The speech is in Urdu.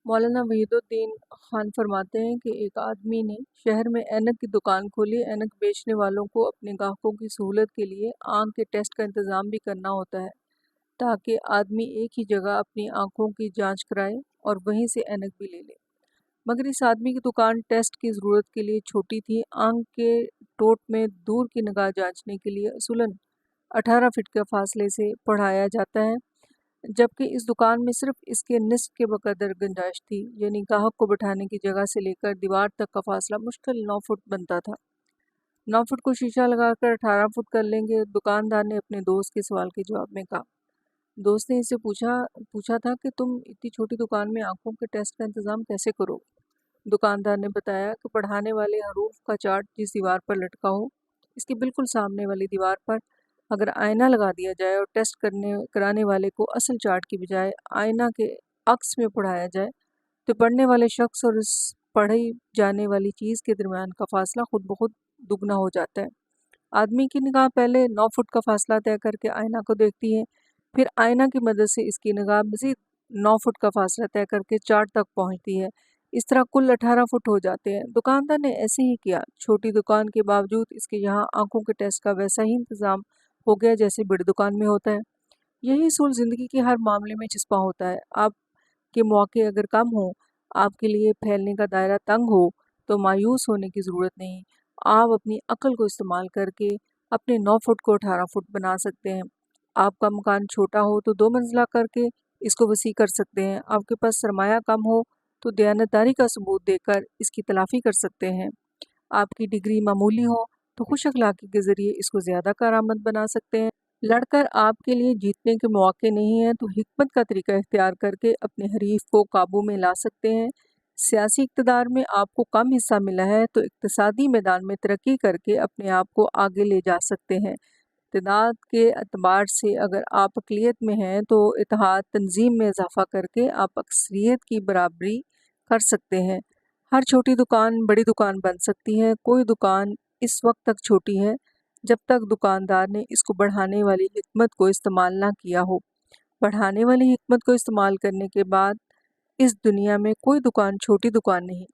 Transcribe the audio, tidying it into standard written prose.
مولانا وحیدالدین خان فرماتے ہیں کہ ایک آدمی نے شہر میں اینک کی دکان کھولی۔ اینک بیچنے والوں کو اپنے گاہکوں کی سہولت کے لیے آنکھ کے ٹیسٹ کا انتظام بھی کرنا ہوتا ہے تاکہ آدمی ایک ہی جگہ اپنی آنکھوں کی جانچ کرائے اور وہیں سے اینک بھی لے لے۔ مگر اس آدمی کی دکان ٹیسٹ کی ضرورت کے لیے چھوٹی تھی۔ آنکھ کے ٹوٹ میں دور کی نگاہ جانچنے کے لیے اصولاً 18 فٹ کے فاصلے سے پڑھایا جاتا ہے، جبکہ اس دکان میں صرف اس کے نصف کے بقدر گنجائش تھی، یعنی گاہک کو بٹھانے کی جگہ سے لے کر دیوار تک کا فاصلہ مشکل 9 فٹ بنتا تھا۔ 9 فٹ کو شیشہ لگا کر 18 فٹ کر لیں گے، دکاندار نے اپنے دوست کے سوال کے جواب میں کہا۔ دوست نے اس سے پوچھا تھا کہ تم اتنی چھوٹی دکان میں آنکھوں کے ٹیسٹ کا انتظام کیسے کرو؟ دکاندار نے بتایا کہ پڑھانے والے حروف کا چارٹ جس دیوار پر لٹکا ہو، اس کے بالکل سامنے والی دیوار پر اگر آئینہ لگا دیا جائے اور ٹیسٹ کرانے والے کو اصل چارٹ کی بجائے آئینہ کے عکس میں پڑھایا جائے تو پڑھنے والے شخص اور اس پڑھی جانے والی چیز کے درمیان کا فاصلہ خود بخود دگنا ہو جاتا ہے۔ آدمی کی نگاہ پہلے 9 فٹ کا فاصلہ طے کر کے آئینہ کو دیکھتی ہے، پھر آئینہ کی مدد سے اس کی نگاہ مزید 9 فٹ کا فاصلہ طے کر کے چارٹ تک پہنچتی ہے۔ اس طرح کل 18 فٹ ہو جاتے ہیں۔ دکاندار نے ایسے ہی کیا۔ چھوٹی دکان کے باوجود اس کے یہاں آنکھوں کے ٹیسٹ کا ویسا ہی انتظام ہو گیا جیسے بڑی دکان میں ہوتا ہے۔ یہی اصول زندگی کے ہر معاملے میں چسپاں ہوتا ہے۔ آپ کے مواقع اگر کم ہوں، آپ کے لیے پھیلنے کا دائرہ تنگ ہو تو مایوس ہونے کی ضرورت نہیں۔ آپ اپنی عقل کو استعمال کر کے اپنے 9 فٹ کو 18 فٹ بنا سکتے ہیں۔ آپ کا مکان چھوٹا ہو تو 2 منزلہ کر کے اس کو وسیع کر سکتے ہیں۔ آپ کے پاس سرمایہ کم ہو تو دیانتداری کا ثبوت دے کر اس کی تلافی کر سکتے ہیں۔ آپ کی ڈگری معمولی ہو تو خوش اخلاقی کے ذریعے اس کو زیادہ کارآمد بنا سکتے ہیں۔ لڑ کر آپ کے لیے جیتنے کے مواقع نہیں ہیں تو حکمت کا طریقہ اختیار کر کے اپنے حریف کو قابو میں لا سکتے ہیں۔ سیاسی اقتدار میں آپ کو کم حصہ ملا ہے تو اقتصادی میدان میں ترقی کر کے اپنے آپ کو آگے لے جا سکتے ہیں۔ تعداد کے اعتبار سے اگر آپ اقلیت میں ہیں تو اتحاد تنظیم میں اضافہ کر کے آپ اکثریت کی برابری کر سکتے ہیں۔ ہر چھوٹی دکان بڑی دکان بن سکتی ہے۔ کوئی دکان اس وقت تک چھوٹی ہے جب تک دکاندار نے اس کو بڑھانے والی حکمت کو استعمال نہ کیا ہو۔ بڑھانے والی حکمت کو استعمال کرنے کے بعد اس دنیا میں کوئی دکان چھوٹی دکان نہیں۔